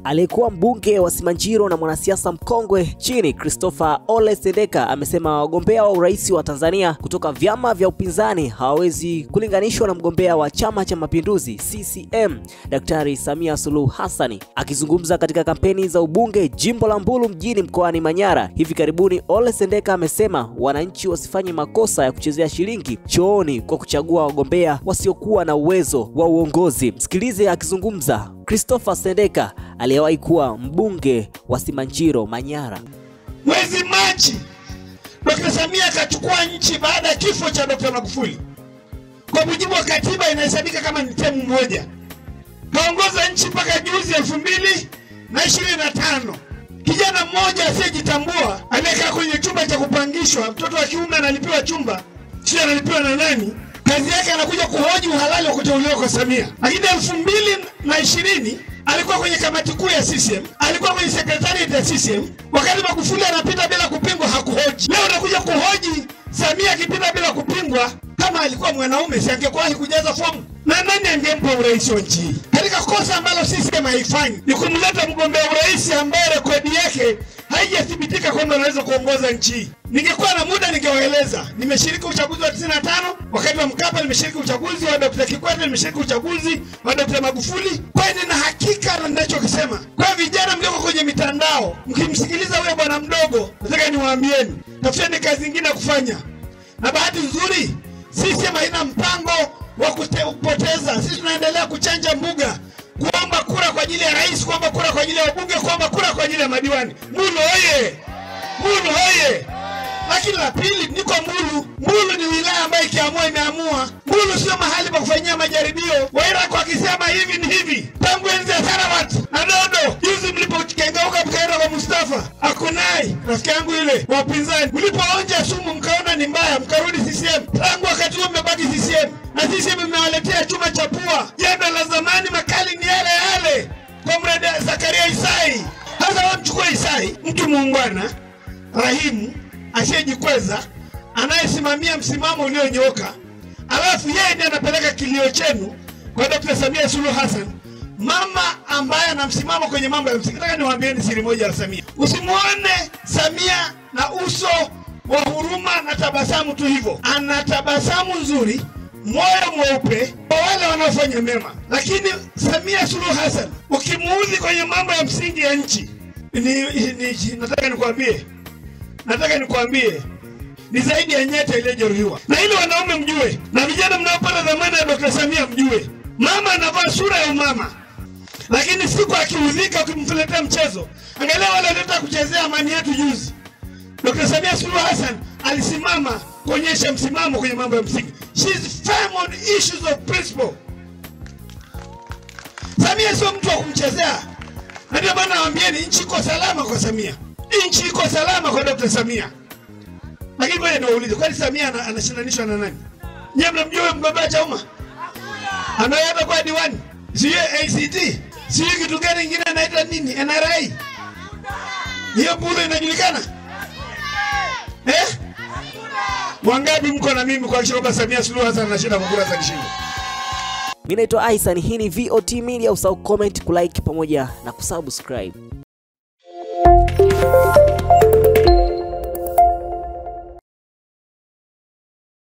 Aliyekuwa mbunge wa Simanjiro na mwanasiasa mkongwe nchini Christopher Ole Sendeka amesema wagombea wa urais wa Tanzania kutoka vyama vya upinzani hawawezi kulinganishwa na mgombea wa Chama cha Mapinduzi CCM Daktari Samia Suluhu Hassan. Akizungumza katika kampeni za ubunge jimbo la Mbulu mjini mkoani Manyara hivi karibuni, Ole Sendeka amesema wananchi wasifanye makosa ya kuchezea shilingi chooni kwa kuchagua wagombea wasiokuwa na uwezo wa uongozi. Msikilize akizungumza Christopher Sendeka aliyewahi kuwa mbunge wa Simanjiro Manyara. Mwezi Machi, Dr. Samia akachukua nchi baada ya kifo cha Dr. Magufuli. Kwa mujibu wa katiba inahesabika kama ni term moja. Kaongoza nchi mpaka juzi 2025. Kijana mmoja asiyejitambua anayekaa kwenye chumba cha kupangishwa, mtoto wa kiume analipiwa chumba, sio analipiwa na nani? Kazi yake anakuja kuhoji uhalali wa kuteuliwa kwa Samia. Lakini 2020 alikuwa kwenye kamati kuu ya CCM, alikuwa kwenye secretariat ya CCM. Wakati Magufuli anapita bila kupingwa hakuhoji. Leo anakuja kuhoji Samia akipita bila kupingwa. Kama alikuwa mwanaume si angekwahi kujaza fomu? Na nani angempa urais wa nchi? Katika kosa ambalo CCM haifanyi ni kumleta mgombea urais ambaye rekodi yake haijathibitika kwamba anaweza kuongoza nchi. Ningekuwa na muda ningewaeleza. Nimeshiriki uchaguzi wa 95 wakati wa Mkapa, nimeshiriki uchaguzi wa Dr. Kikwete, nimeshiriki uchaguzi wa Dr. Magufuli. Kwa hiyo nina hakika na ninachokisema. Kwa vijana mlioko kwenye mitandao, mkimsikiliza huyo bwana mdogo, nataka niwaambieni, tafuteni kazi nyingine kufanya. Na bahati nzuri sisi haina mpango wa kupoteza. Sisi tunaendelea kuchanja mbuga, kuomba kura kwa ajili ya rais, kuomba kura kwa ajili ya wabunge, kuomba kura kwa ajili ya madiwani. Mbulu oye! Mbulu oye! Lakini la pili, niko Mbulu. Mbulu ni wilaya ambayo ikiamua imeamua. Mbulu sio mahali pa kufanyia majaribio. Waira kwa kisema hivi ni hivi. Tangu enzi ya Sarawat na Dodo, juzi mlipokengeuka mkaenda kwa Mustafa Akunai, rafiki yangu ile wa upinzani, mlipoonja sumu mkaona ni mbaya, mkarudi CCM. Tangu wakati huo mmebaki CCM. Na CCM mmewaletea chuma cha pua. Jembe la zamani, makali ni yale yale. Comrade Zakaria Isai. Hasa wamchukua Isai, mtu muungwana, rahimu, asiyejikweza, anayesimamia msimamo ulionyooka. Alafu yeye ndiye anapeleka kilio chenu kwa Dr. Samia Suluhu Hassan, mama ambaye ana msimamo kwenye mambo ya msingi. Nataka niwaambieni siri moja ya Samia. Usimuone Samia na uso wa huruma na tabasamu tu hivyo. Ana tabasamu nzuri, moyo mweupe kwa wale wanaofanya mema. Lakini Samia Suluhu Hassan ukimuudhi kwenye mambo ya msingi ya nchi, nataka nikwambie ni zaidi ya nyete iliyojeruhiwa. Na ili wanaume mjue, na vijana mnaopata dhamana ya Dr. Samia mjue, mama anavaa sura ya umama. Lakini siku akiudhika ukimfuletea mchezo, angalia wale waliotaka kuchezea amani yetu juzi. Dr. Samia Suluhu Hassan alisimama kuonyesha msimamo kwenye mambo ya msingi. She is firm on issues of principle. Samia sio mtu wa kumchezea. Na ndio maana nawaambieni nchi iko salama kwa Samia. Nchi iko salama kwa Dr. Samia. Lakini wewe ndio uulize, kwani Samia anashindanishwa na nani? Nyie mnamjua mgombea Chauma? Anaenda kwa diwani. Sio ACT. Sio kitu gani kingine anaitwa nini? NRA. Hiyo bure inajulikana? Wangapi mko na mimi kwa kishoka Samia Suluhu Hassan anashinda kwa kura za kishindo? Mimi naitwa Aisan, hii ni VOT Media. Usahau comment, kulike pamoja na kusubscribe.